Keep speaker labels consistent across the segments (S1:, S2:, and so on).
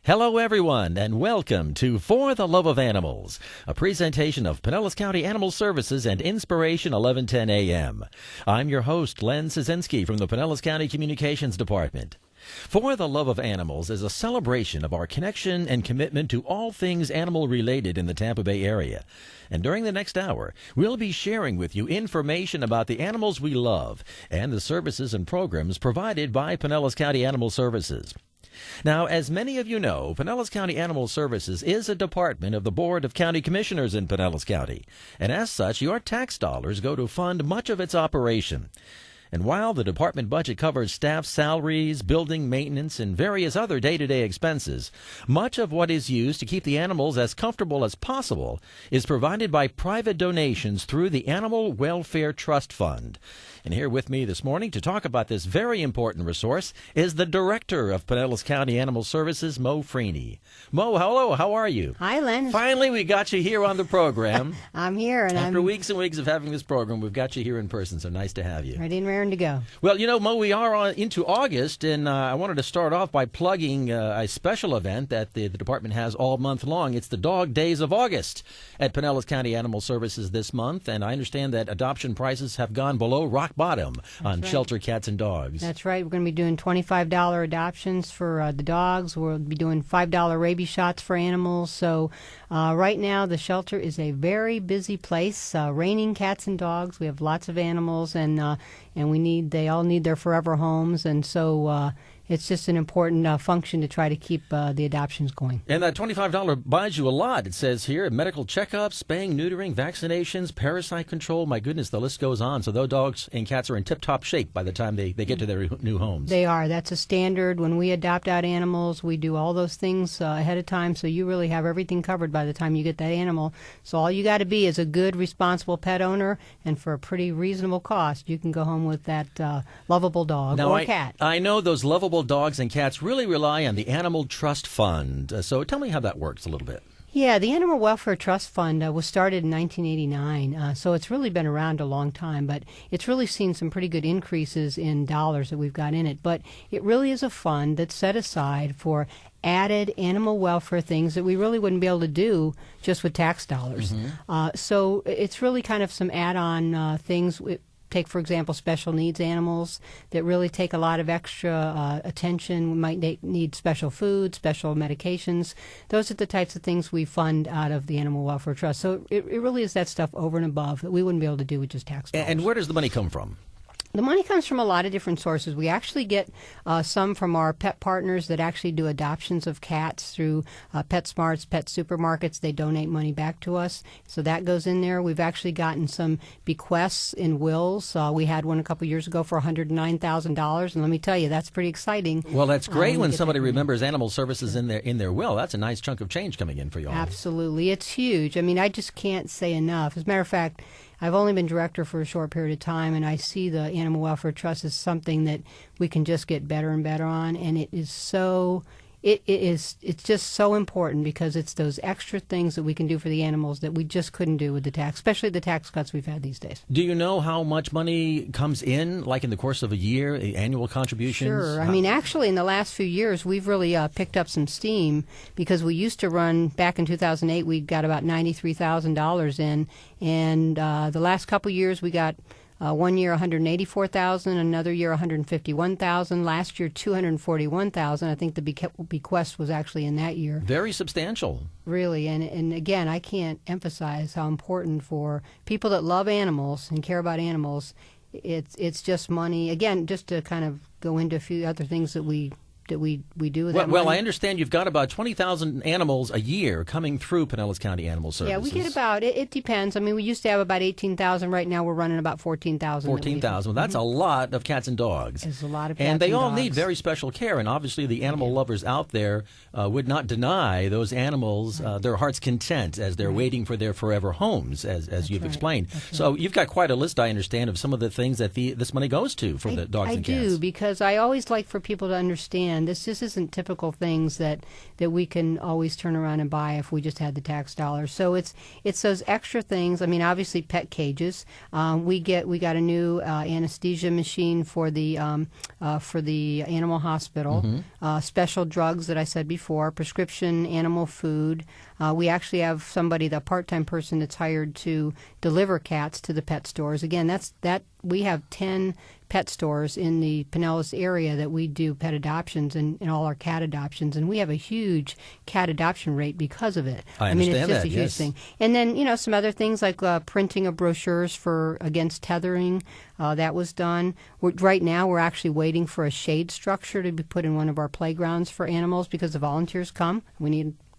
S1: Hello, everyone, and welcome to For the Love of Animals, a presentation of Pinellas County Animal Services and Inspiration 1110 AM. I'm your host, Len Szynski from the Pinellas County Communications Department. For the Love of Animals is a celebration of our connection and commitment to all things animal-related in the Tampa Bay area. And during the next hour, we'll be sharing with you information about the animals we love and the services and programs provided by Pinellas County Animal Services. Now, as many of you know, Pinellas County Animal Services is a department of the Board of County Commissioners in Pinellas County, and as such, your tax dollars go to fund much of its operation. And while the department budget covers staff salaries, building maintenance, and various other day-to-day expenses, much of what is used to keep the animals as comfortable as possible is provided by private donations through the Animal Welfare Trust Fund. And here with me this morning to talk about this very important resource is the Director of Pinellas County Animal Services, Mo Freaney. Mo, hello, how are you?
S2: Hi, Len.
S1: Finally, we got you here on the program.
S2: I'm here. And
S1: After weeks and weeks of having this program, we've got you here in person, so nice to have you.
S2: Ready and raring to go.
S1: Well, you know, Mo, we are into August, and I wanted to start off by plugging a special event that the department has all month long. It's the Dog Days of August at Pinellas County Animal Services this month, and I understand that adoption prices have gone below rock bottom on shelter cats and dogs.
S2: That's right. We're going to be doing $25 adoptions for the dogs. We'll be doing $5 rabies shots for animals. So right now the shelter is a very busy place, raining cats and dogs. We have lots of animals, and they all need their forever homes, and so it's just an important function to try to keep the adoptions going.
S1: And that $25 buys you a lot. It says here, medical checkups, spaying, neutering, vaccinations, parasite control. My goodness, the list goes on. So those dogs and cats are in tip-top shape by the time they get to their new homes.
S2: They are. That's a standard. When we adopt out animals, we do all those things ahead of time, so you really have everything covered by the time you get that animal. So all you got to be is a good, responsible pet owner, and for a pretty reasonable cost, you can go home with that lovable dog or cat.
S1: I know those lovable dogs and cats really rely on the Animal Trust Fund. So tell me how that works a little bit.
S2: Yeah, the Animal Welfare Trust Fund was started in 1989, so it's really been around a long time, but it's really seen some pretty good increases in dollars that we've got in it. But it really is a fund that's set aside for added animal welfare things that we really wouldn't be able to do just with tax dollars. So it's really kind of some add-on things. Take, for example, special needs animals that really take a lot of extra attention. We might need special food, special medications. Those are the types of things we fund out of the Animal Welfare Trust. So it really is that stuff over and above that we wouldn't be able to do with just tax dollars.
S1: And where does the money come from?
S2: The money comes from a lot of different sources. We actually get some from our pet partners that actually do adoptions of cats through PetSmarts, pet supermarkets. They donate money back to us, so that goes in there. We've actually gotten some bequests in wills. We had one a couple years ago for $109,000, and let me tell you, that's pretty exciting.
S1: Well, that's great when somebody remembers animal services in their will. That's a nice chunk of change coming in for you all.
S2: Absolutely. It's huge. I mean, I just can't say enough. As a matter of fact, I've only been director for a short period of time, and I see the Animal Welfare Trust as something that we can just get better and better on, and it's just so important because it's those extra things that we can do for the animals that we just couldn't do with the tax, especially the tax cuts we've had these days.
S1: Do you know how much money comes in, like in the course of a year, annual contributions?
S2: Sure. I mean, actually, in the last few years, we've really picked up some steam because we used to run, back in 2008, we got about $93,000 in, and the last couple years we got 1 year $184,000, another year $151,000, last year $241,000. I think the bequest was actually in that year.
S1: Very substantial.
S2: Really, and again, I can't emphasize how important for people that love animals and care about animals. It's just money. Again, just to kind of go into a few other things that we do with that money.
S1: Well, I understand you've got about 20,000 animals a year coming through Pinellas County Animal Services.
S2: Yeah, we get about, it depends. I mean, we used to have about 18,000. Right now we're running about 14,000.
S1: 14,000. Well, that's a lot of cats and dogs.
S2: It's a lot of cats
S1: and they all
S2: dogs.
S1: need very special care, and obviously the animal lovers out there would not deny those animals their heart's content as they're waiting for their forever homes, as you've explained. So you've got quite a list, I understand, of some of the things that this money goes to for the dogs and cats.
S2: I do, because I always like for people to understand again, this just isn't typical things that we can always turn around and buy if we just had the tax dollars. So it's those extra things. I mean, obviously pet cages. We got a new anesthesia machine for the animal hospital. Special drugs that I said before. Prescription animal food. We actually have somebody, the part-time person that's hired to deliver cats to the pet stores. Again, we have 10 pet stores in the Pinellas area that we do pet adoptions and all our cat adoptions, and we have a huge cat adoption rate because of it.
S1: I
S2: mean, it's
S1: understand
S2: just
S1: that,
S2: a huge
S1: yes.
S2: thing. And then, some other things like printing of brochures against tethering. That was done. Right now, we're actually waiting for a shade structure to be put in one of our playgrounds for animals because the volunteers come.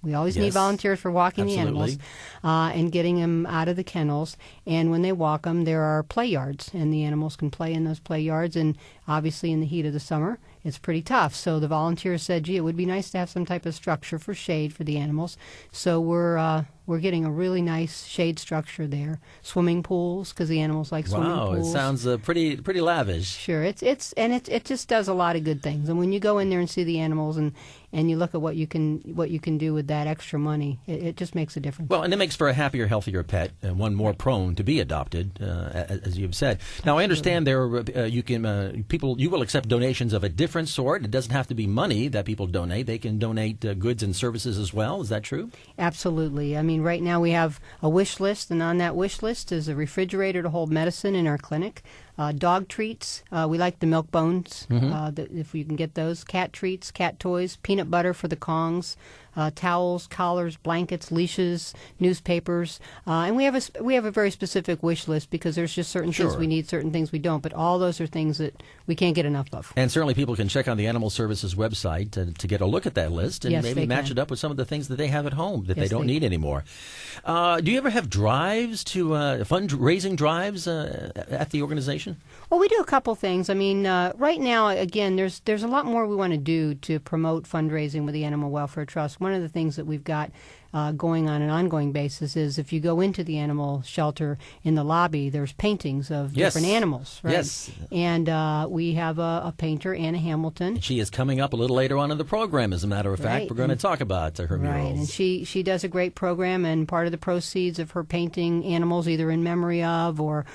S2: We always need volunteers for walking the animals and getting them out of the kennels. And when they walk them, there are play yards, and the animals can play in those play yards. And obviously, in the heat of the summer, it's pretty tough. So the volunteers said, gee, it would be nice to have some type of structure for shade for the animals. So we're getting a really nice shade structure there. Swimming pools, because the animals like swimming pools.
S1: Wow, it sounds pretty lavish.
S2: Sure, it just does a lot of good things. And when you go in there and see the animals and you look at what you can do with that extra money, it just makes a difference.
S1: Well, and it makes for a happier, healthier pet, and one more prone to be adopted, as you've said. Now, I understand you will accept donations of a different sort. It doesn't have to be money that people donate. They can donate goods and services as well. Is that true?
S2: Absolutely. I mean, right now we have a wish list, and on that wish list is a refrigerator to hold medicine in our clinic. Dog treats. We like the milk bones, if you can get those. Cat treats, cat toys, peanut butter for the Kongs, towels, collars, blankets, leashes, newspapers. And we have a very specific wish list because there's just certain things we need, certain things we don't. But all those are things that we can't get enough of.
S1: And certainly people can check on the Animal Services website to get a look at that list and maybe match it up with some of the things that they have at home that they don't need anymore. Do you ever have drives fundraising drives at the organization?
S2: Well, we do a couple things. I mean, right now, again, there's a lot more we want to do to promote fundraising with the Animal Welfare Trust. One of the things that we've got going on an ongoing basis is if you go into the animal shelter in the lobby, there's paintings of different animals, right?
S1: Yes.
S2: And we have a painter, Anna Hamilton.
S1: She is coming up a little later on in the program, as a matter of fact. We're going to talk about her murals.
S2: Right, and she does a great program, and part of the proceeds of her painting animals, either in memory of or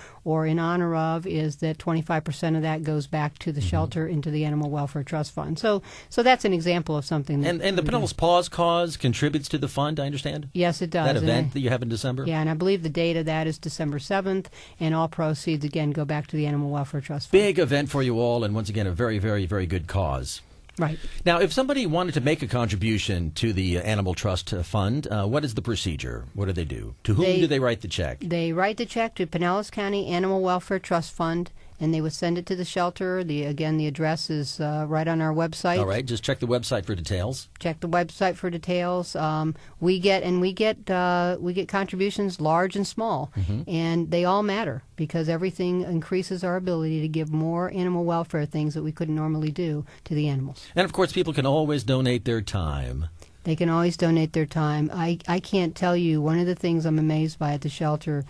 S2: in honor of, is that 25% of that goes back to the shelter into the Animal Welfare Trust Fund. So that's an example of something that
S1: And the Pinellas Paws Cause contributes to the fund, I understand?
S2: Yes, it does.
S1: That event that you have in December?
S2: Yeah, and I believe the date of that is December 7th, and all proceeds, again, go back to the Animal Welfare Trust Fund.
S1: Big event for you all, and once again, a very, very, very good cause.
S2: Right.
S1: Now, if somebody wanted to make a contribution to the Animal Trust Fund, what is the procedure? What do they do? To whom do they write the check?
S2: They write the check to Pinellas County Animal Welfare Trust Fund, and they would send it to the shelter. The address is right on our website.
S1: All right, just check the website for details.
S2: Check the website for details. We get contributions large and small, and they all matter because everything increases our ability to give more animal welfare things that we couldn't normally do to the animals.
S1: And of course, people can always donate their time.
S2: They can always donate their time. I can't tell you, one of the things I'm amazed by at the shelter,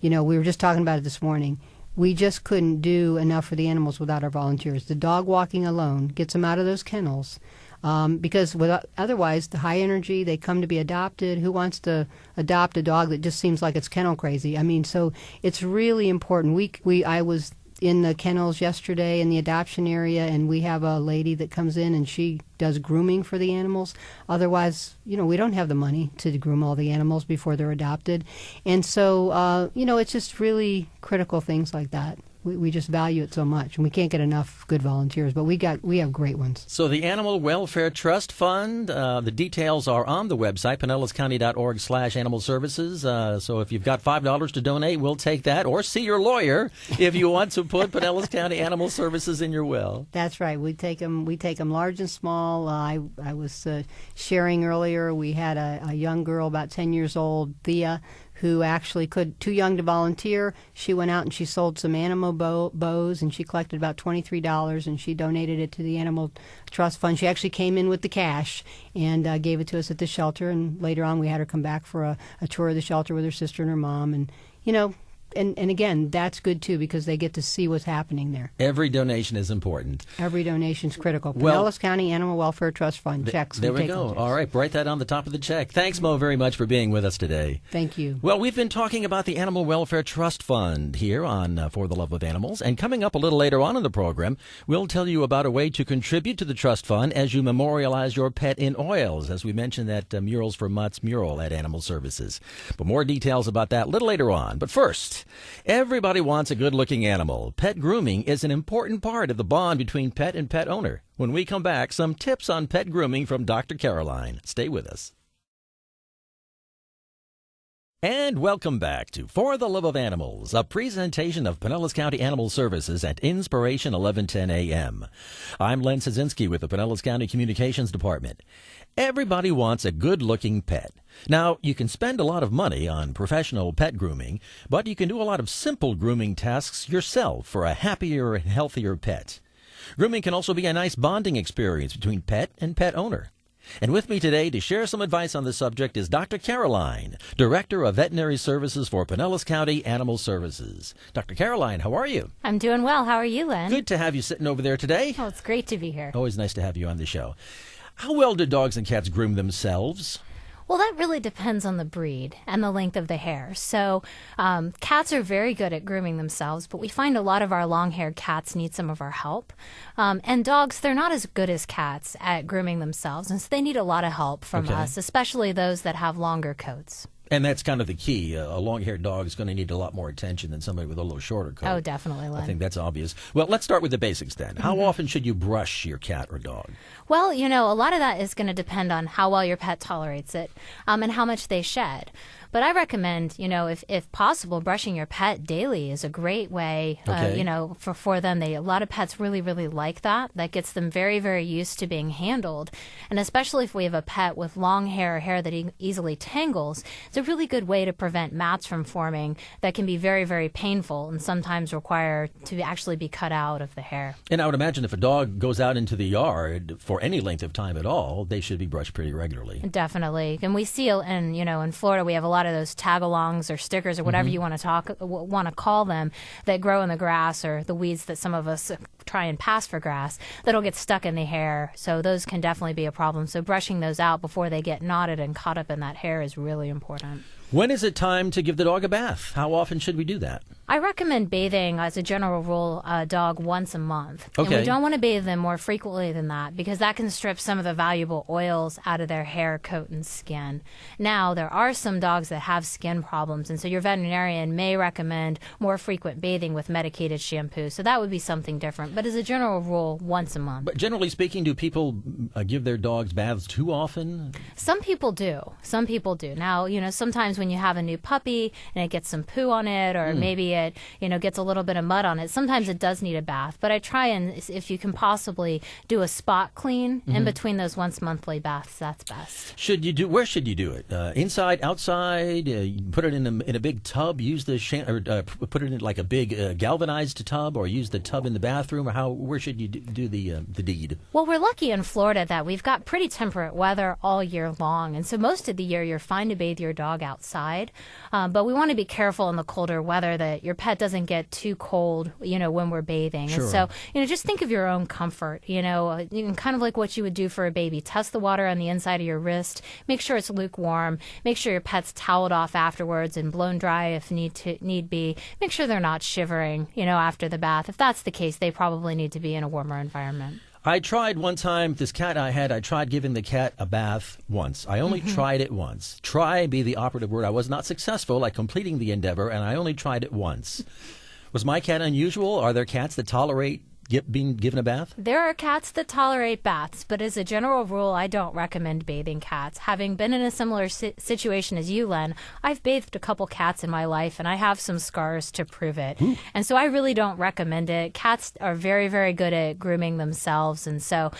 S2: we were just talking about it this morning. We just couldn't do enough for the animals without our volunteers. The dog walking alone gets them out of those kennels because otherwise the high energy, they come to be adopted. Who wants to adopt a dog that just seems like it's kennel crazy? I mean, so it's really important. I was in the kennels yesterday in the adoption area, and we have a lady that comes in and she does grooming for the animals. Otherwise, we don't have the money to groom all the animals before they're adopted. And so, it's just really critical things like that. We just value it so much, and we can't get enough good volunteers, but we have great ones.
S1: So the Animal Welfare Trust Fund, the details are on the website, pinellascounty.org/animal services. So if you've got $5 to donate, we'll take that, or see your lawyer if you want to put Pinellas County Animal Services in your will.
S2: That's right. We take them large and small. I was sharing earlier, we had a young girl about 10 years old, Thea, who actually too young to volunteer. She went out and she sold some animal bows, and she collected about $23, and she donated it to the Animal Trust Fund. She actually came in with the cash and gave it to us at the shelter, and later on we had her come back for a tour of the shelter with her sister and her mom. And, and again, that's good too because they get to see what's happening there.
S1: Every donation is important.
S2: Every donation's critical.
S1: Well,
S2: Pinellas County Animal Welfare Trust Fund checks.
S1: There we go. All right, write that on the top of the check. Thanks, Mo, very much for being with us today.
S2: Thank you.
S1: Well, we've been talking about the Animal Welfare Trust Fund here on For the Love of Animals, and coming up a little later on in the program, we'll tell you about a way to contribute to the trust fund as you memorialize your pet in oils, as we mentioned that Murals for Mutts mural at Animal Services. But more details about that a little later on. But first, everybody wants a good-looking animal. Pet grooming is an important part of the bond between pet and pet owner. When we come back, some tips on pet grooming from Dr. Caroline. Stay with us. And welcome back to For the Love of Animals, a presentation of Pinellas County Animal Services at Inspiration 1110 AM. I'm Len Szynski with the Pinellas County Communications Department. Everybody wants a good-looking pet. Now, you can spend a lot of money on professional pet grooming, but you can do a lot of simple grooming tasks yourself for a happier and healthier pet. Grooming can also be a nice bonding experience between pet and pet owner. And with me today to share some advice on this subject is Dr. Caroline, Director of Veterinary Services for Pinellas County Animal Services. Dr. Caroline, how are you?
S3: I'm doing well. How are you, Len?
S1: Good to have you sitting over there today.
S3: Oh, it's great to be here.
S1: Always nice to have you on the show. How well do dogs and cats groom themselves?
S3: Well, that really depends on the breed and the length of the hair. So cats are very good at grooming themselves, but we find a lot of our long-haired cats need some of our help. And dogs, they're not as good as cats at grooming themselves, and so they need a lot of help from us, especially those that have longer coats.
S1: And that's kind of the key. A long-haired dog is going to need a lot more attention than somebody with a little shorter coat.
S3: Oh, definitely, Len.
S1: I think that's obvious. Well, let's start with the basics then. How often should you brush your cat or dog?
S3: Well, you know, a lot of that is going to depend on how well your pet tolerates it and how much they shed. But I recommend, you know, if possible, brushing your pet daily is a great way, you know, for them. A lot of pets really, really like that. That gets them very, very used to being handled. And especially if we have a pet with long hair or hair that easily tangles, it's a really good way to prevent mats from forming that can be very, very painful and sometimes require to actually be cut out of the hair.
S1: And I would imagine if a dog goes out into the yard for any length of time at all, they should be brushed pretty regularly.
S3: Definitely. And we see, and you know, in Florida, we have a lot of those tag-alongs or stickers or whatever you want to call them that grow in the grass or the weeds that some of us try and pass for grass that'll get stuck in the hair. So those can definitely be a problem. So brushing those out before they get knotted and caught up in that hair is really important.
S1: When is it time to give the dog a bath? How often should we do that?
S3: I recommend bathing, as a general rule, a dog once a month.
S1: Okay.
S3: And we don't want to bathe them more frequently than that because that can strip some of the valuable oils out of their hair, coat, and skin. Now, there are some dogs that have skin problems, and so your veterinarian may recommend more frequent bathing with medicated shampoo. So that would be something different. But as a general rule, once a month.
S1: But generally speaking, do people give their dogs baths too often?
S3: Some people do. Some people do. Now, you know, sometimes when you have a new puppy and it gets some poo on it, or maybe it, you know, gets a little bit of mud on it, sometimes it does need a bath. But I try and, if you can possibly do a spot clean in between those once monthly baths, that's best.
S1: Where should you do it? Inside, outside? Put it in a big tub. Use the put it in like a big galvanized tub, or use the tub in the bathroom. Or where should you do the deed?
S3: Well, we're lucky in Florida that we've got pretty temperate weather all year long, and so most of the year you're fine to bathe your dog outside. But we want to be careful in the colder weather that your pet doesn't get too cold, you know, when we're bathing.
S1: Sure.
S3: And so, you know, just think of your own comfort, you know, kind of like what you would do for a baby. Test the water on the inside of your wrist. Make sure it's lukewarm. Make sure your pet's toweled off afterwards and blown dry if need be. Make sure they're not shivering, you know, after the bath. If that's the case, they probably need to be in a warmer environment.
S1: I tried one time, this cat I had, I tried giving the cat a bath once. I only tried it once. Try be the operative word. I was not successful at completing the endeavor, and I only tried it once. Was my cat unusual? Are there cats that tolerate being given a bath?
S3: There are cats that tolerate baths, but as a general rule, I don't recommend bathing cats. Having been in a similar situation as you, Len, I've bathed a couple cats in my life, and I have some scars to prove it. Ooh. And so I really don't recommend it. Cats are very, very good at grooming themselves, and so,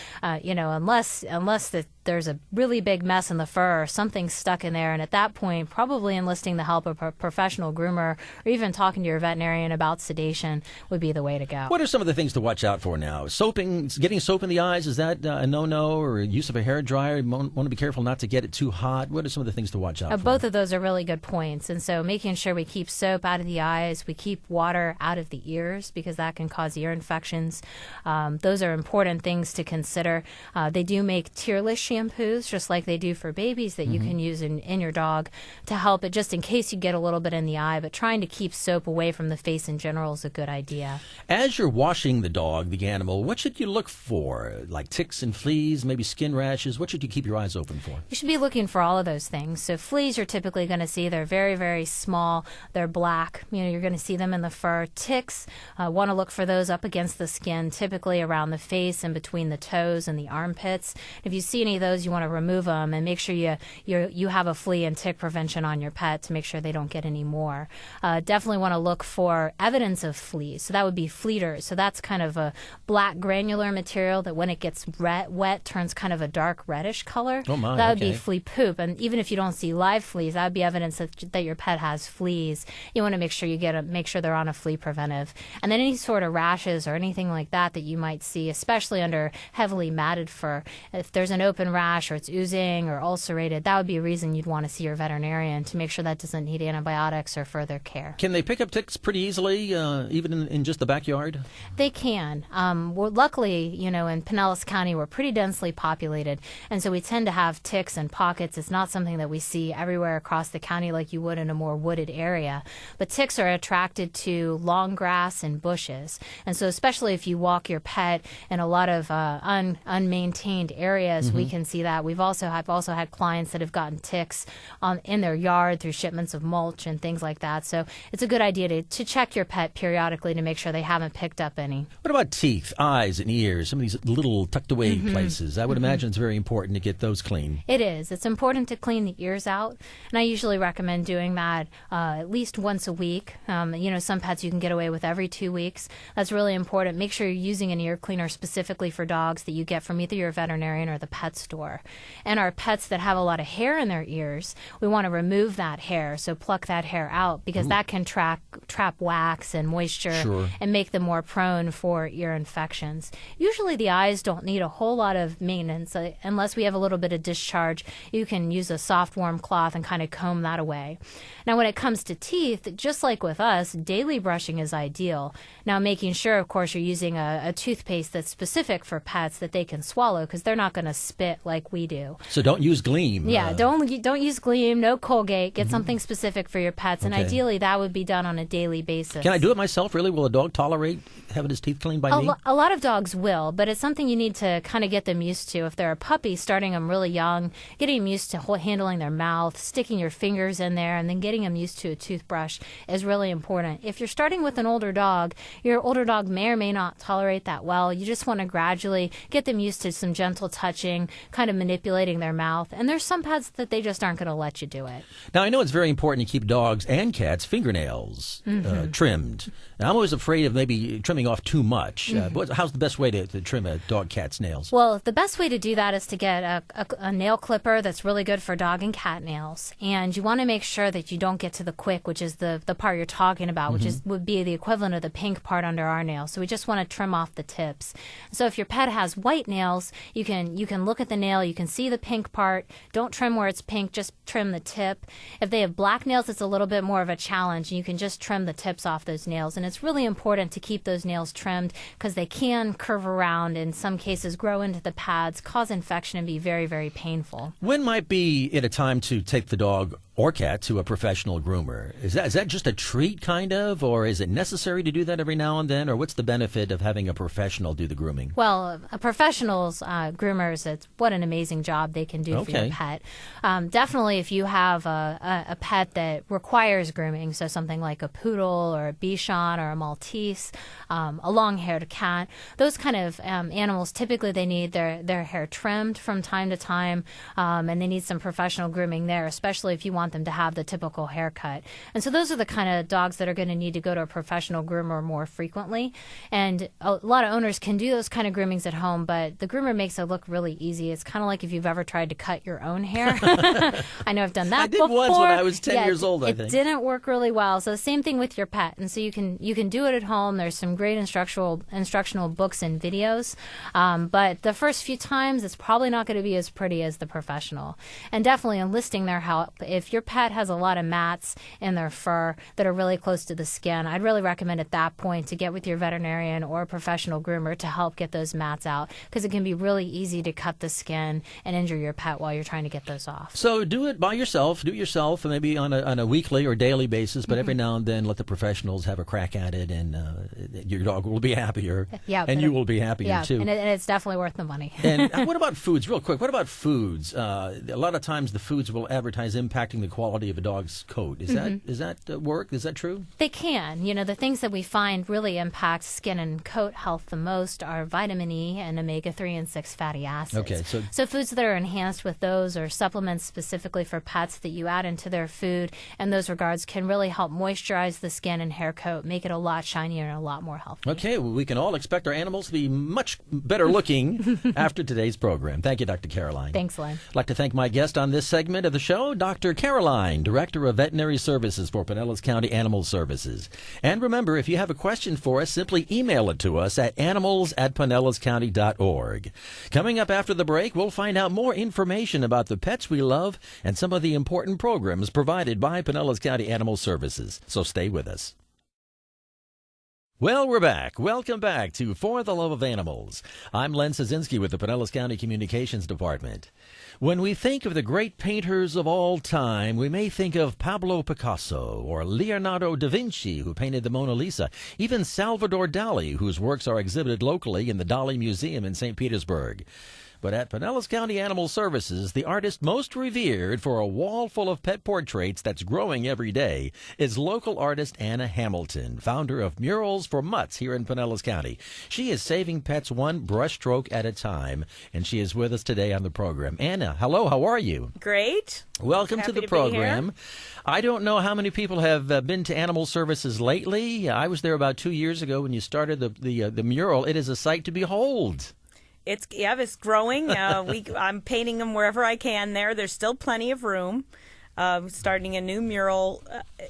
S3: you know, unless the there's a really big mess in the fur or something stuck in there. And at that point, probably enlisting the help of a professional groomer or even talking to your veterinarian about sedation would be the way to go.
S1: What are some of the things to watch out for now? Soaping, getting soap in the eyes, is that a no-no? Or use of a hair dryer? You want to be careful not to get it too hot. What are some of the things to watch out for?
S3: Both of those are really good points. And so making sure we keep soap out of the eyes, we keep water out of the ears because that can cause ear infections. Those are important things to consider. They do make tearless shampoos, just like they do for babies, that you can use in your dog to help it, just in case you get a little bit in the eye. But trying to keep soap away from the face in general is a good idea.
S1: As you're washing the dog, the animal, what should you look for? Like ticks and fleas, maybe skin rashes? What should you keep your eyes open for?
S3: You should be looking for all of those things. So fleas you're typically going to see. They're very, very small. They're black. You're going to see them in the fur. Ticks, want to look for those up against the skin, typically around the face and between the toes and the armpits. If you see any of those, you want to remove them and make sure you have a flea and tick prevention on your pet to make sure they don't get any more. Definitely want to look for evidence of fleas. So that would be fleeters. So that's kind of a black granular material that when it gets wet turns kind of a dark reddish color.
S1: Oh my,
S3: that would be flea poop. And even if you don't see live fleas, that would be evidence that your pet has fleas. You want to make sure make sure they're on a flea preventive. And then any sort of rashes or anything like that you might see, especially under heavily matted fur. If there's an open rash or it's oozing or ulcerated, that would be a reason you'd want to see your veterinarian to make sure that doesn't need antibiotics or further care.
S1: Can they pick up ticks pretty easily, even in just the backyard?
S3: They can. Well, luckily, in Pinellas County, we're pretty densely populated, and so we tend to have ticks in pockets. It's not something that we see everywhere across the county like you would in a more wooded area. But ticks are attracted to long grass and bushes, and so especially if you walk your pet in a lot of unmaintained areas, we can see that. I've also had clients that have gotten ticks in their yard through shipments of mulch and things like that. So it's a good idea to check your pet periodically to make sure they haven't picked up any.
S1: What about teeth, eyes, and ears? Some of these little tucked away places. I would imagine it's very important to get those clean.
S3: It is. It's important to clean the ears out, and I usually recommend doing that at least once a week. Some pets you can get away with every 2 weeks. That's really important. Make sure you're using an ear cleaner specifically for dogs that you get from either your veterinarian or the pet store. And our pets that have a lot of hair in their ears, we want to remove that hair, so pluck that hair out because that can trap wax and moisture and make them more prone for ear infections. Usually the eyes don't need a whole lot of maintenance unless we have a little bit of discharge. You can use a soft warm cloth and kind of comb that away. Now when it comes to teeth, just like with us, daily brushing is ideal. Now making sure, of course, you're using a toothpaste that's specific for pets that they can swallow because they're not going to spit like we do.
S1: So don't use Gleam.
S3: Yeah, don't use Gleam, no Colgate. Get something specific for your pets, and ideally that would be done on a daily basis.
S1: Can I do it myself, really? Will a dog tolerate having his teeth cleaned by me?
S3: A lot of dogs will, but it's something you need to kind of get them used to. If they're a puppy, starting them really young, getting them used to handling their mouth, sticking your fingers in there, and then getting them used to a toothbrush is really important. If you're starting with an older dog, your older dog may or may not tolerate that well. You just want to gradually get them used to some gentle touching, kind of manipulating their mouth. And there's some pets that they just aren't going to let you do it.
S1: Now, I know it's very important to keep dogs and cats' fingernails trimmed. Now, I'm always afraid of maybe trimming off too much. How's the best way to trim a dog-cat's nails?
S3: Well, the best way to do that is to get a nail clipper that's really good for dog and cat nails. And you want to make sure that you don't get to the quick, which is the part you're talking about, which would be the equivalent of the pink part under our nails. So we just want to trim off the tips. So if your pet has white nails, you can look at the nail, you can see the pink part. Don't trim where it's pink, just trim the tip. If they have black nails, it's a little bit more of a challenge. You can just trim the tips off those nails. And it's really important to keep those nails trimmed because they can curve around, in some cases grow into the pads, cause infection, and be very, very painful.
S1: When might be it a time to take the dog or cat to a professional groomer? Is that just a treat, kind of, or is it necessary to do that every now and then, or what's the benefit of having a professional do the grooming?
S3: Well, professionals, groomers, it's what an amazing job they can do for your pet. Definitely if you have a pet that requires grooming, so something like a poodle or a Bichon or a Maltese, a long-haired cat, those kind of animals, typically they need their hair trimmed from time to time, and they need some professional grooming there, especially if you want them to have the typical haircut. And so those are the kind of dogs that are going to need to go to a professional groomer more frequently. And a lot of owners can do those kind of groomings at home, but the groomer makes it look really easy. It's kind of like if you've ever tried to cut your own hair. I know I've done that
S1: I did
S3: before.
S1: once when I was 10 years old, I think.
S3: It didn't work really well. So the same thing with your pet. And so you can do it at home. There's some great instructional books and videos. But the first few times, it's probably not going to be as pretty as the professional. And definitely enlisting their help. If your pet has a lot of mats in their fur that are really close to the skin, I'd really recommend at that point to get with your veterinarian or a professional groomer to help get those mats out, because it can be really easy to cut the skin and injure your pet while you're trying to get those off.
S1: So do it by yourself. Do it yourself, maybe on a weekly or daily basis, but every now and then let the professionals have a crack at it, and your dog will be happier, and you will be happier too.
S3: And it's definitely worth the money.
S1: And what about foods? Real quick, what about foods? A lot of times the foods will advertise impacting the quality of a dog's coat. Is that work? Is that true?
S3: They can. The things that we find really impact skin and coat health the most are vitamin E and omega-3 and 6 fatty acids.
S1: Okay,
S3: so foods that are enhanced with those, or supplements specifically for pets that you add into their food in those regards, can really help moisturize the skin and hair coat, make it a lot shinier and a lot more healthy.
S1: Okay, well, we can all expect our animals to be much better looking after today's program. Thank you, Dr. Caroline.
S3: Thanks, Len.
S1: I'd like to thank my guest on this segment of the show, Dr. Caroline, Director of Veterinary Services for Pinellas County Animal Services. And remember, if you have a question for us, simply email it to us at animals@pinellascounty.org. Coming up after the break, we'll find out more information about the pets we love and some of the important programs provided by Pinellas County Animal Services. So stay with us. Well, we're back. Welcome back to For the Love of Animals. I'm Len Szynski with the Pinellas County Communications Department. When we think of the great painters of all time, we may think of Pablo Picasso or Leonardo da Vinci, who painted the Mona Lisa, even Salvador Dali, whose works are exhibited locally in the Dali Museum in St. Petersburg. But at Pinellas County Animal Services, the artist most revered for a wall full of pet portraits that's growing every day is local artist Anna Hamilton, founder of Murals for Mutts here in Pinellas County. She is saving pets one brushstroke at a time, and she is with us today on the program. Anna, hello, how are you?
S4: Great.
S1: Welcome
S4: Happy
S1: to the
S4: to
S1: program.
S4: be here.
S1: I don't know how many people have been to Animal Services lately. I was there about 2 years ago when you started the mural. It is a sight to behold.
S4: It's growing. I'm painting them wherever I can there. There's still plenty of room. Starting a new mural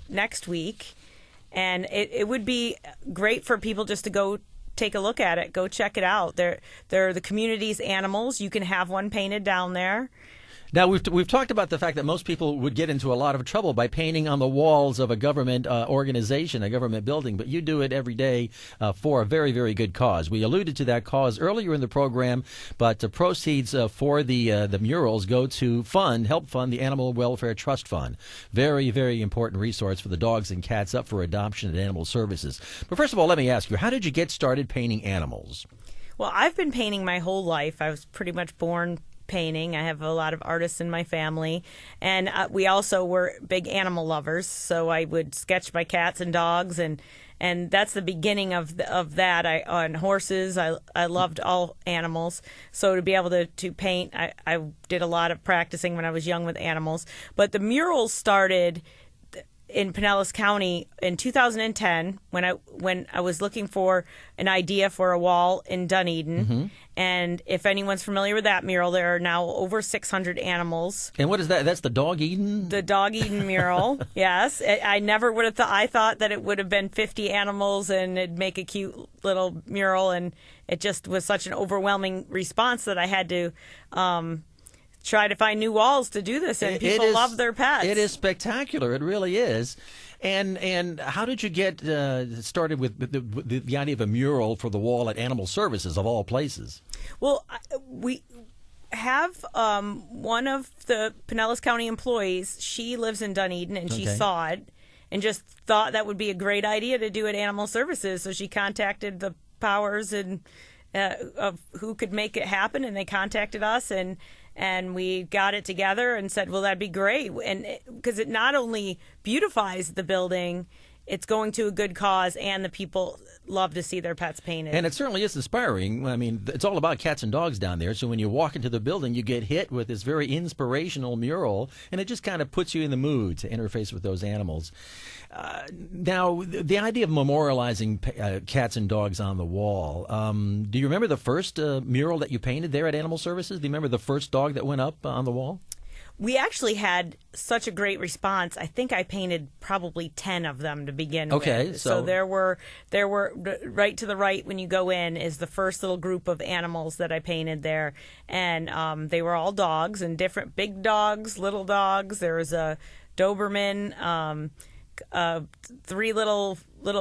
S4: next week. And it would be great for people just to go take a look at it. Go check it out. They're the community's animals. You can have one painted down there.
S1: Now, we've talked about the fact that most people would get into a lot of trouble by painting on the walls of a government organization, a government building, but you do it every day for a very, very good cause. We alluded to that cause earlier in the program, but the proceeds for the murals go to help fund the Animal Welfare Trust Fund. Very, very important resource for the dogs and cats up for adoption at Animal Services. But first of all, let me ask you, how did you get started painting animals?
S4: Well, I've been painting my whole life. I was pretty much born painting. I have a lot of artists in my family, and we also were big animal lovers, so I would sketch my cats and dogs, and that's the beginning of that. On horses, I loved all animals, so to be able to paint, I did a lot of practicing when I was young with animals. But the murals started in Pinellas County in 2010 when I was looking for an idea for a wall in Dunedin. Mm-hmm. And if anyone's familiar with that mural, there are now over 600 animals.
S1: And what is that? That's the Dog Eden?
S4: The Dog Eden mural, yes. I never would have thought. I thought that it would have been 50 animals and it'd make a cute little mural, and it just was such an overwhelming response that I had to try to find new walls to do this, and people love their pets.
S1: It is spectacular. It really is. And how did you get started with the idea of a mural for the wall at Animal Services, of all places?
S4: Well, we have one of the Pinellas County employees. She lives in Dunedin, and she saw it and just thought that would be a great idea to do at Animal Services. So she contacted the powers and of who could make it happen, and they contacted us, and we got it together and said, well, that'd be great. And because it not only beautifies the building, it's going to a good cause, and the people love to see their pets painted.
S1: And it certainly is inspiring. I mean, it's all about cats and dogs down there. So when you walk into the building, you get hit with this very inspirational mural, and it just kind of puts you in the mood to interface with those animals. Now, the idea of memorializing cats and dogs on the wall, do you remember the first mural that you painted there at Animal Services? Do you remember the first dog that went up on the wall?
S4: We actually had such a great response. I think I painted probably 10 of them to begin with.
S1: Okay,
S4: so there were right to the right when you go in is the first little group of animals that I painted there, and they were all dogs and different big dogs, little dogs. There was a Doberman, 3 little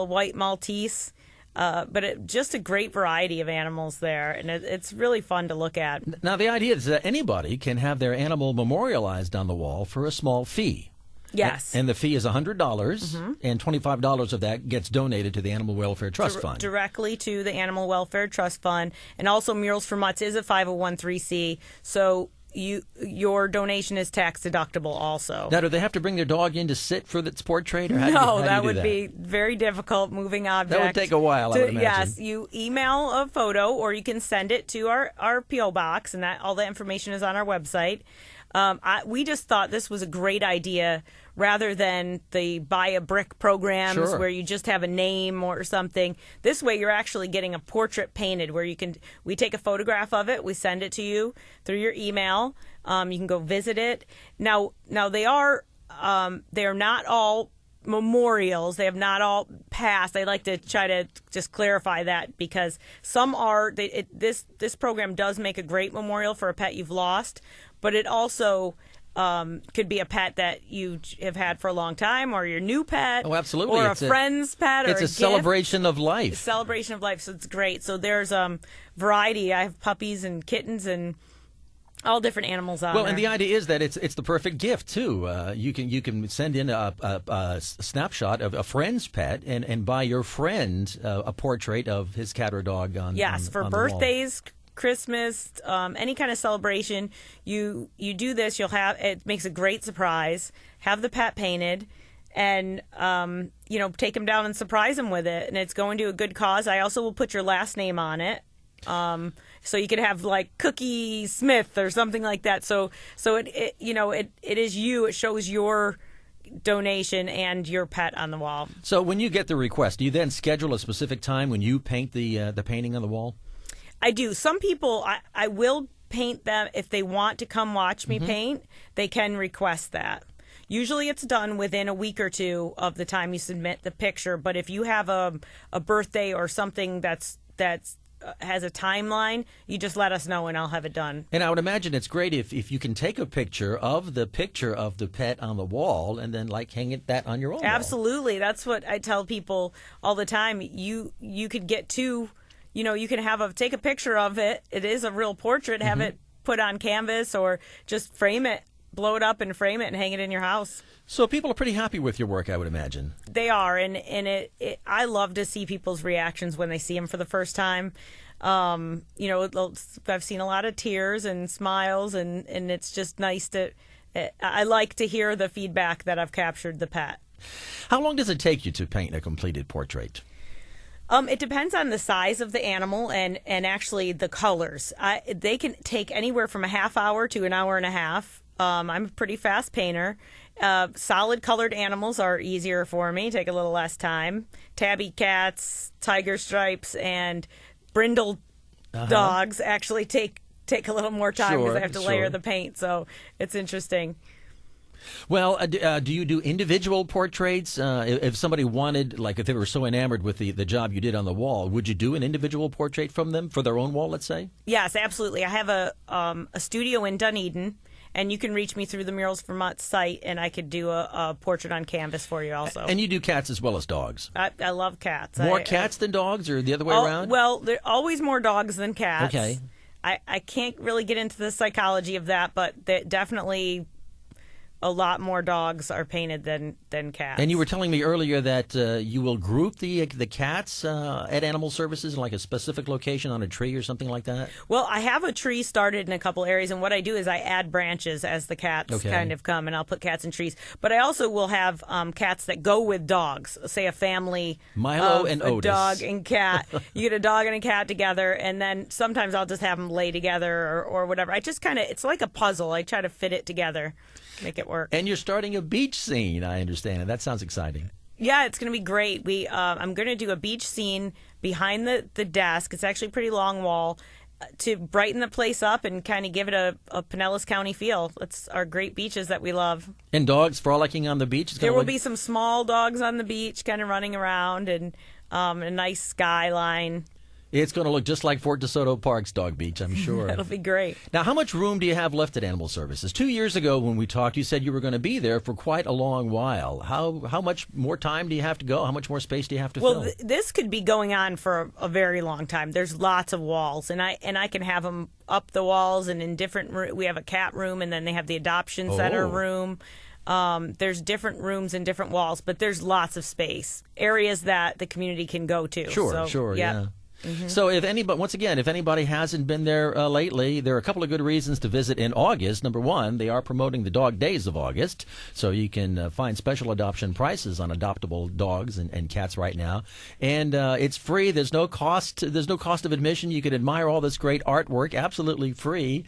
S4: white Maltese. But just a great variety of animals there, and it's really fun to look at.
S1: Now, the idea is that anybody can have their animal memorialized on the wall for a small fee.
S4: Yes.
S1: And the fee is $100, and $25 of that gets donated to the Animal Welfare Trust Fund.
S4: Directly to the Animal Welfare Trust Fund. And also Murals for Mutts is a 501(c), so your donation is tax deductible also.
S1: Now, do they have to bring their dog in to sit for its portrait? Or
S4: No, that would be very difficult, moving objects.
S1: That would take a while, I would imagine.
S4: Yes, you email a photo or you can send it to our P.O. box, and all the information is on our website. We just thought this was a great idea rather than the buy a brick programs where you just have a name or something. This way you're actually getting a portrait painted where we take a photograph of it, we send it to you through your email. You can go visit it. Now they are not all memorials. They have not all passed. I like to try to just clarify that because some are. This program does make a great memorial for a pet you've lost, but it also could be a pet that you have had for a long time, or your new pet.
S1: Oh, absolutely.
S4: Or a friend's pet.
S1: It's
S4: or
S1: a celebration of life.
S4: A celebration of life, so it's great. So there's variety. I have puppies and kittens and all different animals on there.
S1: And the idea is that it's the perfect gift too. You can send in a snapshot of a friend's pet and buy your friend a portrait of his cat or dog on.
S4: Yes, for
S1: on
S4: birthdays, Christmas, any kind of celebration, you do this. It makes a great surprise. Have the pet painted, and take them down and surprise them with it. And it's going to a good cause. I also will put your last name on it. So you could have like Cookie Smith or something like that. So it is you. It shows your donation and your pet on the wall.
S1: So when you get the request, do you then schedule a specific time when you paint the painting on the wall?
S4: I do. Some people, I will paint them if they want to come watch me paint. They can request that. Usually it's done within a week or two of the time you submit the picture. But if you have a birthday or something that's has a timeline, you just let us know and I'll have it done.
S1: And I would imagine it's great if you can take a picture of the pet on the wall and then hang that on your own wall.
S4: Absolutely. That's what I tell people all the time. You could get two, you can take a picture of it. It is a real portrait, have it put on canvas or just frame it, blow it up and frame it and hang it in your house.
S1: So people are pretty happy with your work, I would imagine.
S4: They are, and I love to see people's reactions when they see them for the first time. I've seen a lot of tears and smiles, and it's just nice I like to hear the feedback that I've captured the pet.
S1: How long does it take you to paint a completed portrait?
S4: It depends on the size of the animal and actually the colors. They can take anywhere from a half hour to an hour and a half. I'm a pretty fast painter. Solid colored animals are easier for me, take a little less time. Tabby cats, tiger stripes, and brindle dogs actually take a little more time because I have to layer the paint, so it's interesting.
S1: Well, do you do individual portraits? If somebody wanted, if they were so enamored with the job you did on the wall, would you do an individual portrait from them for their own wall, let's say?
S4: Yes, absolutely. I have a studio in Dunedin, and you can reach me through the Murals for Mutts site, and I could do a portrait on canvas for you also.
S1: And you do cats as well as dogs?
S4: I love cats.
S1: More cats than dogs, or the other way around?
S4: Well, there are always more dogs than cats.
S1: Okay.
S4: I can't really get into the psychology of that, but definitely a lot more dogs are painted than cats.
S1: And you were telling me earlier that you will group the cats at Animal Services in like a specific location on a tree or something like that?
S4: Well, I have a tree started in a couple areas, and what I do is I add branches as the cats kind of come, and I'll put cats in trees. But I also will have cats that go with dogs, say a family
S1: Milo
S4: of
S1: and
S4: a
S1: Otis.
S4: dog and cat. You get a dog and a cat together, and then sometimes I'll just have them lay together or whatever. I just kind of, it's like a puzzle. I try to fit it together, make it work.
S1: And you're starting a beach scene, I understand, and that sounds exciting.
S4: Yeah, it's going to be great. I'm going to do a beach scene behind the desk. It's actually a pretty long wall to brighten the place up and kind of give it a Pinellas County feel. It's our great beaches that we love.
S1: And dogs frolicking on the beach?
S4: There will be some small dogs on the beach kind of running around, and a nice skyline.
S1: It's going to look just like Fort DeSoto Park's Dog Beach, I'm sure.
S4: That'll be great.
S1: Now, how much room do you have left at Animal Services? 2 years ago when we talked, you said you were going to be there for quite a long while. How much more time do you have to go? How much more space do you have to fill?
S4: Well, this could be going on for a very long time. There's lots of walls, and I can have them up the walls and in different. We have a cat room, and then they have the adoption center room. There's different rooms and different walls, but there's lots of space, areas that the community can go to.
S1: Sure, yeah. Mm-hmm. So if anybody hasn't been there lately, there are a couple of good reasons to visit in August. Number one, they are promoting the Dog Days of August, so you can find special adoption prices on adoptable dogs and cats right now. And it's free. There's no cost. There's no cost of admission. You can admire all this great artwork absolutely free,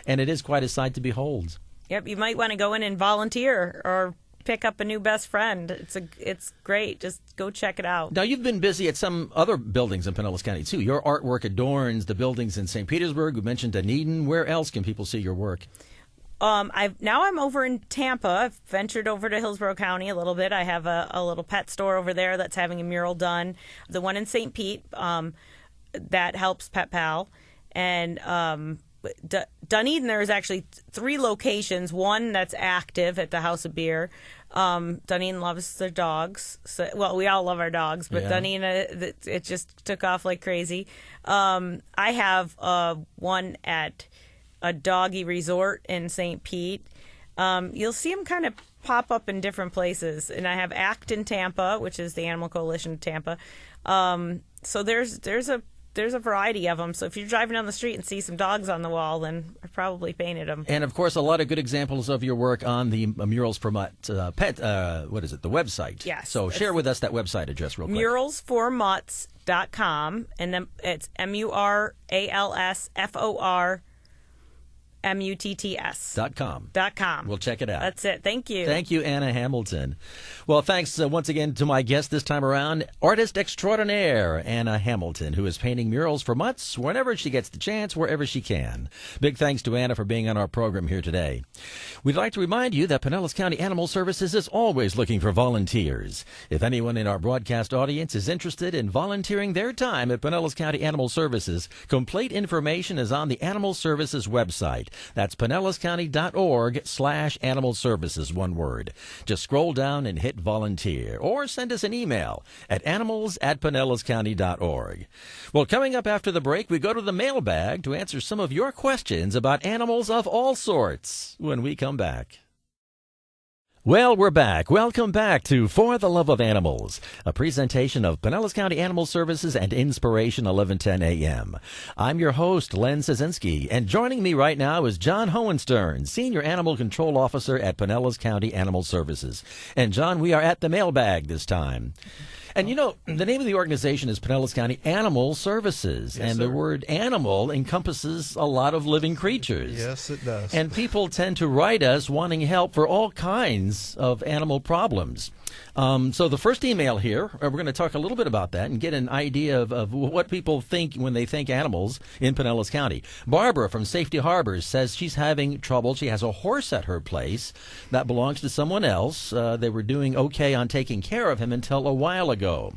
S1: and it is quite a sight to behold.
S4: Yep, you might want to go in and volunteer or pick up a new best friend. It's great. Just go check it out.
S1: Now, you've been busy at some other buildings in Pinellas County, too. Your artwork adorns the buildings in St. Petersburg. We mentioned Dunedin. Where else can people see your work?
S4: I'm over in Tampa. I've ventured over to Hillsborough County a little bit. I have a little pet store over there that's having a mural done. The one in St. Pete, that helps Pet Pal. And Dunedin, there is actually 3 locations. One that's active at the House of Beer. Dunedin loves their dogs. So, well, we all love our dogs, but Dunedin, it just took off like crazy. I have one at a doggy resort in St. Pete. You'll see them kind of pop up in different places. And I have ACT in Tampa, which is the Animal Coalition of Tampa. So there's a variety of them. So if you're driving down the street and see some dogs on the wall, then I probably painted them.
S1: And, of course, a lot of good examples of your work on the Murals for Mutts the website.
S4: Yes.
S1: So share with us that website address real quick.
S4: Muralsformutts.com, and then it's MURALSFORMUTTS.com.
S1: We'll check it out.
S4: That's it. Thank you.
S1: Thank you, Anna Hamilton. Well, thanks once again to my guest this time around, artist extraordinaire Anna Hamilton, who is painting murals for Mutts whenever she gets the chance, wherever she can. Big thanks to Anna for being on our program here today. We'd like to remind you that Pinellas County Animal Services is always looking for volunteers. If anyone in our broadcast audience is interested in volunteering their time at Pinellas County Animal Services, complete information is on the Animal Services website. That's pinellascounty.org/animal services, one word. Just scroll down and hit volunteer, or send us an email at animals@pinellascounty.org. Well, coming up after the break, we go to the mailbag to answer some of your questions about animals of all sorts when we come back. Well, we're back. Welcome back to For the Love of Animals, a presentation of Pinellas County Animal Services and Inspiration 1110 AM. I'm your host, Len Szynski, and joining me right now is John Hohenstern, Senior Animal Control Officer at Pinellas County Animal Services. And John, we are at the mailbag this time. And you know, the name of the organization is Pinellas County Animal Services,
S5: Yes,
S1: and
S5: sir.
S1: the word animal encompasses a lot of living creatures.
S5: Yes, it does.
S1: And people tend to write us wanting help for all kinds of animal problems. So the first email here, we're going to talk a little bit about that and get an idea of what people think when they think animals in Pinellas County. Barbara from Safety Harbors says she's having trouble. She has a horse at her place that belongs to someone else. They were doing okay on taking care of him until a while ago. ago.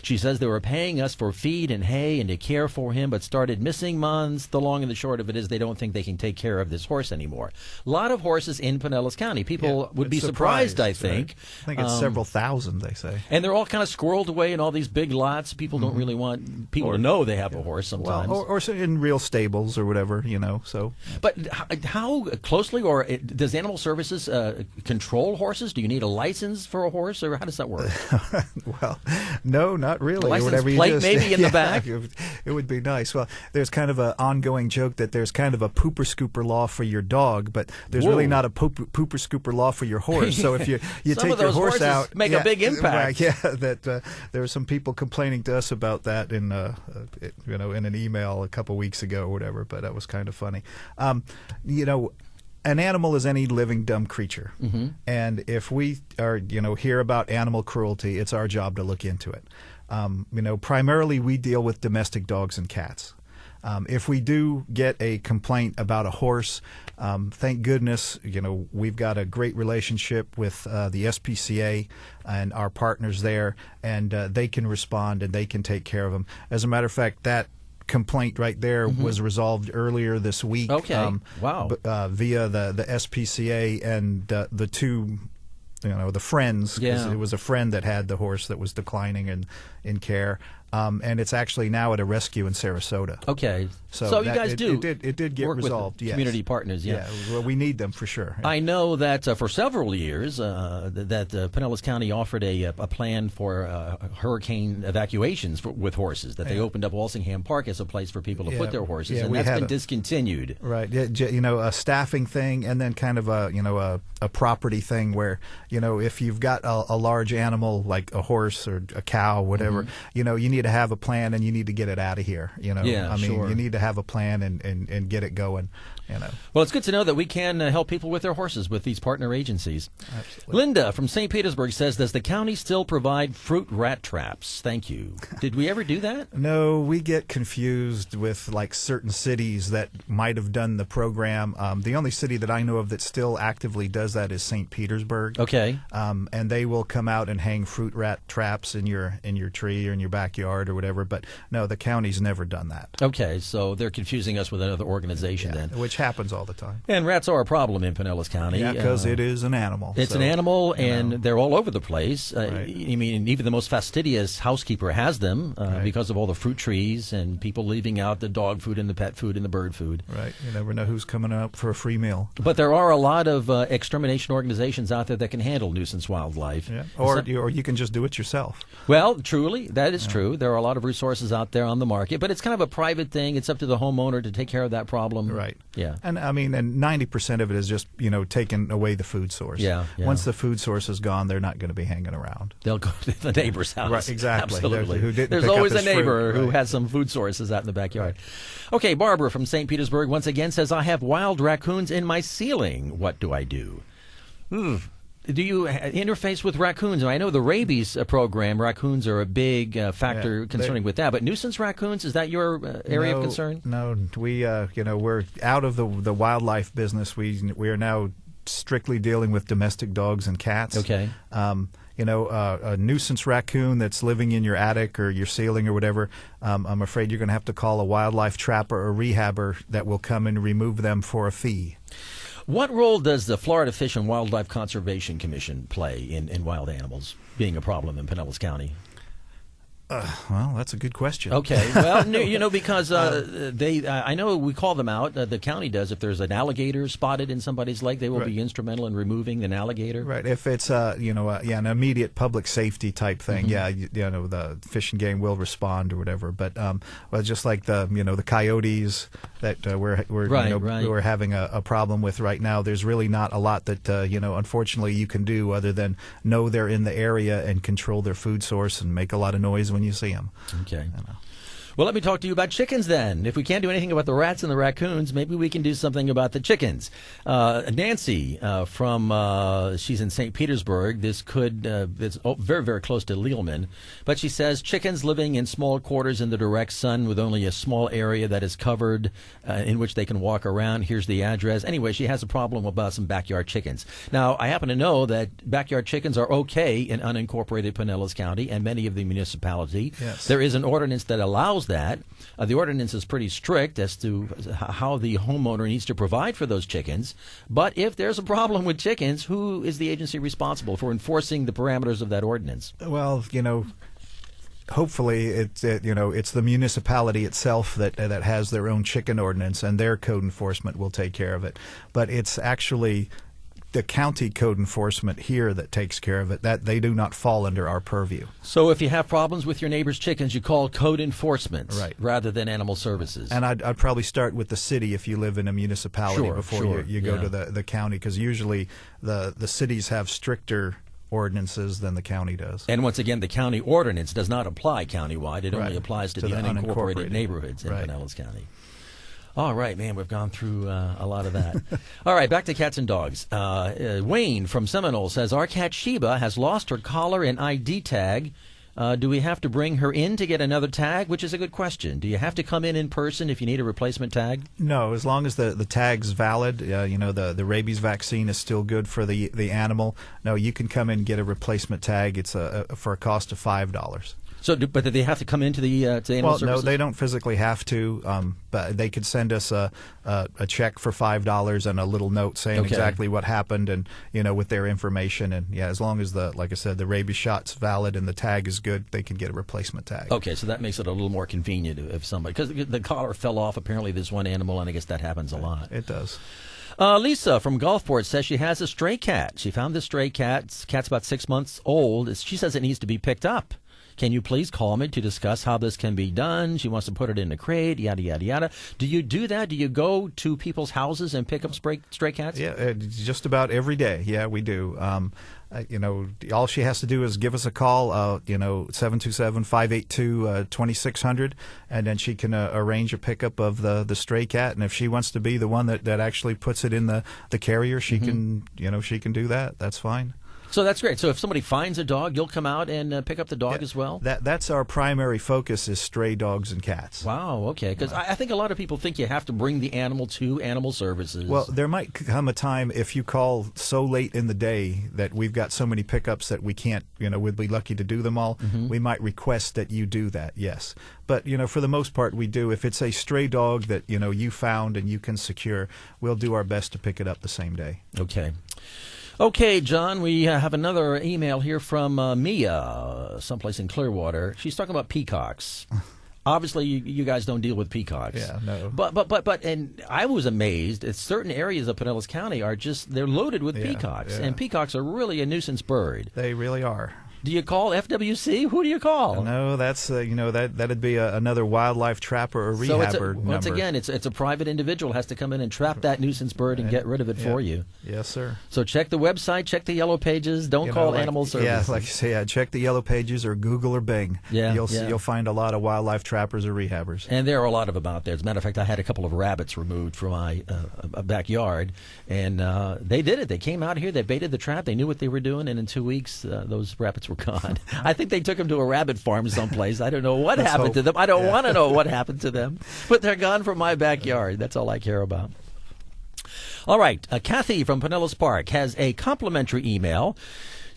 S1: She says they were paying us for feed and hay and to care for him, but started missing months. The long and the short of it is they don't think they can take care of this horse anymore. A lot of horses in Pinellas County. People would be surprised, I think.
S5: Right? I think it's several thousand, they say.
S1: And they're all kind of squirreled away in all these big lots. People don't really want people to know they have a horse sometimes.
S5: Well, or in real stables or whatever, so.
S1: But how closely, or does Animal Services control horses? Do you need a license for a horse, or how does that work?
S5: Well, no, not really.
S1: License
S5: Whatever
S1: plate
S5: you just,
S1: maybe in the back?
S5: It would be nice. Well, there's kind of an ongoing joke that there's kind of a pooper scooper law for your dog, but there's really not a pooper scooper law for your horse. So if you take your horse out,
S1: make a big impact.
S5: That there were some people complaining to us about that in in an email a couple weeks ago or whatever. But that was kind of funny. An animal is any living dumb creature, and if we are hear about animal cruelty, it's our job to look into it. Primarily we deal with domestic dogs and cats. If we do get a complaint about a horse, thank goodness, we've got a great relationship with the SPCA and our partners there, and they can respond and they can take care of them. As a matter of fact, that complaint right there was resolved earlier this week.
S1: Okay. Wow.
S5: Via the SPCA and the two. The friends, because it was a friend that had the horse that was declining in care, and it's actually now at a rescue in Sarasota.
S1: Okay, so you guys
S5: it did get
S1: work
S5: resolved.
S1: With community partners.
S5: Yeah, well, we need them for sure.
S1: I know that for several years that Pinellas County offered a plan for hurricane evacuations with horses. That they opened up Walsingham Park as a place for people to put their horses, and that's been discontinued.
S5: Right, a staffing thing, and then kind of a property thing where if you've got a large animal like a horse or a cow, whatever, you need to have a plan and you need to get it out of here. You need to have a plan and get it going.
S1: Well, it's good to know that we can help people with their horses with these partner agencies.
S5: Absolutely.
S1: Linda from St. Petersburg says, does the county still provide fruit rat traps? Thank you. Did we ever do that?
S5: No, we get confused with certain cities that might have done the program. The only city that I know of that still actively does that is St. Petersburg.
S1: Okay.
S5: And they will come out and hang fruit rat traps in your tree or in your backyard or whatever. But no, the county's never done that.
S1: Okay, so they're confusing us with another organization then.
S5: Which happens all the time.
S1: And rats are a problem in Pinellas County.
S5: Yeah, because it is an animal.
S1: It's an animal, and they're all over the place.
S5: Right.
S1: Even the most fastidious housekeeper has them because of all the fruit trees and people leaving out the dog food and the pet food and the bird food.
S5: Right. You never know who's coming up for a free meal.
S1: But there are a lot of extermination organizations out there that can handle nuisance wildlife.
S5: Yeah. Or you can just do it yourself.
S1: Well, truly, that is true. There are a lot of resources out there on the market, but it's kind of a private thing. It's up to the homeowner to take care of that problem.
S5: Right.
S1: Yeah.
S5: And 90% of it is just taking away the food source.
S1: Yeah.
S5: Once the food source is gone, they're not going to be hanging around.
S1: They'll go to the neighbor's house.
S5: Right. Exactly.
S1: Absolutely.
S5: There's
S1: always a neighbor who has some food sources out in the backyard. Right. Okay, Barbara from St. Petersburg once again says, I have wild raccoons in my ceiling. What do I do? Do you interface with raccoons? I know the rabies program, raccoons are a big factor concerning with that. But nuisance raccoons, is that your area of concern?
S5: No, we we're out of the wildlife business. We are now strictly dealing with domestic dogs and cats.
S1: Okay.
S5: A nuisance raccoon that's living in your attic or your ceiling or whatever, I'm afraid you're going to have to call a wildlife trapper or rehabber that will come and remove them for a fee.
S1: What role does the Florida Fish and Wildlife Conservation Commission play in wild animals being a problem in Pinellas County?
S5: Well, that's a good question.
S1: Okay. Well, because I know we call them out. The county does. If there's an alligator spotted in somebody's lake, they will be instrumental in removing an alligator.
S5: Right. If it's an immediate public safety type thing, the Fish and Game will respond or whatever. But just like the coyotes that we're having a problem with right now, there's really not a lot that unfortunately you can do other than know they're in the area and control their food source and make a lot of noise when you see them.
S1: Okay. Well, let me talk to you about chickens then. If we can't do anything about the rats and the raccoons, maybe we can do something about the chickens. Nancy she's in St. Petersburg. It's very, very close to Leelman. But she says chickens living in small quarters in the direct sun with only a small area that is covered in which they can walk around. Here's the address. Anyway, she has a problem about some backyard chickens. Now, I happen to know that backyard chickens are okay in unincorporated Pinellas County and many of the municipality.
S5: Yes.
S1: There is an ordinance that allows that. The ordinance is pretty strict as to how the homeowner needs to provide for those chickens. But if there's a problem with chickens, who is the agency responsible for enforcing the parameters of that ordinance?
S5: Well, hopefully it's the municipality itself that has their own chicken ordinance, and their code enforcement will take care of it. But it's actually the county code enforcement here that takes care of it. That they do not fall under our purview.
S1: So if you have problems with your neighbor's chickens, you call code enforcement,
S5: right,
S1: rather than animal services.
S5: And I'd probably start with the city if you live in a municipality before you go to the county, because usually the cities have stricter ordinances than the county does.
S1: And once again, the county ordinance does not apply countywide. It only applies to the unincorporated neighborhoods in Pinellas County. All right, man, we've gone through a lot of that. All right, back to cats and dogs. Wayne from Seminole says, our cat Sheba has lost her collar and ID tag. Do we have to bring her in to get another tag? Which is a good question. Do you have to come in person if you need a replacement tag?
S5: No, as long as the tag's valid, the rabies vaccine is still good for the animal. No, you can come in and get a replacement tag. It's for a cost of $5.
S1: So, but do they have to come into the animal services?
S5: Well, no, they don't physically have to, but they could send us a check for $5 and a little note saying exactly what happened, and with their information. And as long as like I said, the rabies shot's valid and the tag is good, they can get a replacement tag.
S1: Okay, so that makes it a little more convenient if somebody, because the collar fell off apparently this one animal, and I guess that happens a lot.
S5: It does.
S1: Lisa from Gulfport says she has a stray cat. She found this stray cat. Cat's about 6 months old. She says it needs to be picked up. Can you please call me to discuss how this can be done? She wants to put it in a crate, yada, yada, yada. Do you do that? Do you go to people's houses and pick up stray cats?
S5: Yeah, just about every day. Yeah, we do. All she has to do is give us a call, 727-582-2600, and then she can arrange a pickup of the stray cat. And if she wants to be the one that actually puts it in the carrier, she can do that. That's fine.
S1: So that's great. So if somebody finds a dog, you'll come out and pick up the dog as well?
S5: That's our primary focus, is stray dogs and cats.
S1: Wow, okay. Because I think a lot of people think you have to bring the animal to animal services.
S5: Well, there might come a time if you call so late in the day that we've got so many pickups that we can't, we'd be lucky to do them all. We might request that you do that, yes. But, for the most part, we do. If it's a stray dog that, you found and you can secure, we'll do our best to pick it up the same day.
S1: Okay. Okay, John, we have another email here from Mia, someplace in Clearwater. She's talking about peacocks. Obviously, you guys don't deal with peacocks.
S5: Yeah, no.
S1: But and I was amazed at certain areas of Pinellas County they're loaded with peacocks. And peacocks are really a nuisance bird.
S5: They really are.
S1: Do you call FWC? Who do you call?
S5: No, that's that'd be another wildlife trapper or rehabber number.
S1: Once again, it's a private individual has to come in and trap that nuisance bird and get rid of it for you.
S5: Yes, sir.
S1: So check the website, check the yellow pages. Don't call animal services.
S5: Yeah, like you say, check the yellow pages or Google or Bing.
S1: Yeah,
S5: you'll find a lot of wildlife trappers or rehabbers.
S1: And there are a lot of them out there. As a matter of fact, I had a couple of rabbits removed from my backyard, and they did it. They came out here, they baited the trap, they knew what they were doing, and in 2 weeks, those rabbits were gone. I think they took them to a rabbit farm someplace. I don't know what happened to them. I don't want to know what happened to them. But they're gone from my backyard. That's all I care about. All right. Kathy from Pinellas Park has a complimentary email.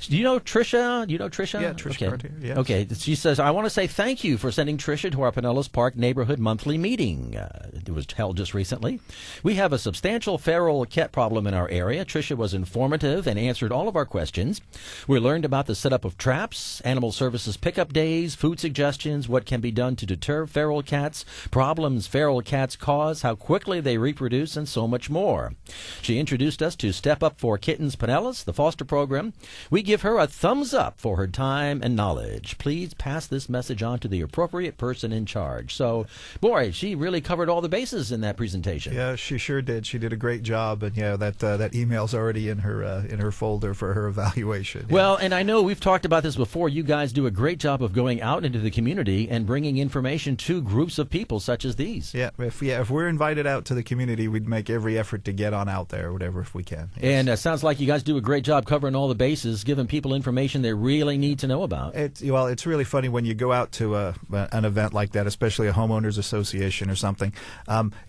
S1: Do you know Tricia?
S5: Yeah, Tricia Cartier. Yes.
S1: Okay. She says, I want to say thank you for sending Tricia to our Pinellas Park Neighborhood Monthly Meeting. It was held just recently. We have a substantial feral cat problem in our area. Tricia was informative and answered all of our questions. We learned about the setup of traps, animal services pickup days, food suggestions, what can be done to deter feral cats, problems feral cats cause, how quickly they reproduce, and so much more. She introduced us to Step Up for Kittens Pinellas, the foster program. We give her a thumbs up for her time and knowledge. Please pass this message on to the appropriate person in charge. So, boy, she really covered all the bases in that presentation.
S5: Yeah, she sure did. She did a great job, and yeah, that email's already in her folder for her evaluation. Yeah.
S1: Well, and I know we've talked about this before. You guys do a great job of going out into the community and bringing information to groups of people such as these.
S5: Yeah, if we're invited out to the community, we'd make every effort to get on out there, whatever, if we can. Yes.
S1: And it sounds like you guys do a great job covering all the bases, giving people information they really need to know about.
S5: It's really funny when you go out to an event like that, especially a homeowners association or something.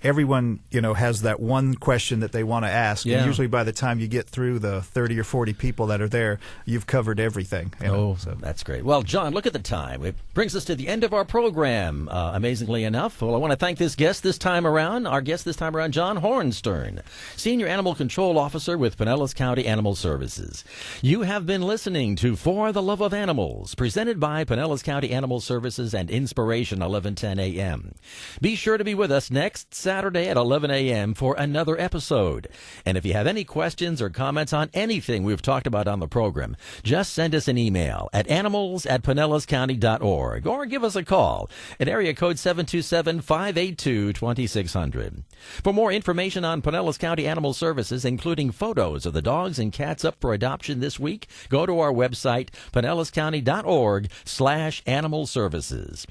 S5: Everyone, has that one question that they want to ask.
S1: Yeah.
S5: And usually by the time you get through the 30 or 40 people that are there, you've covered everything.
S1: So that's great. Well, John, look at the time. It brings us to the end of our program, amazingly enough. Well, I want to thank this guest this time around, John Hohenstern, Senior Animal Control Officer with Pinellas County Animal Services. You have been listening to For the Love of Animals, presented by Pinellas County Animal Services and Inspiration 1110 a.m. Be sure to be with us next Saturday at 11 a.m. for another episode. And if you have any questions or comments on anything we've talked about on the program, just send us an email at animals@pinellascounty.org or give us a call at area code 727-582-2600. For more information on Pinellas County Animal Services, including photos of the dogs and cats up for adoption this week, go to our website, pinellascounty.org/animal services.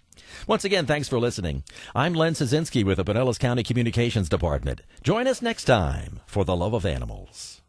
S1: Once again, thanks for listening. I'm Len Szynski with the Pinellas County Communications Department. Join us next time for The Love of Animals.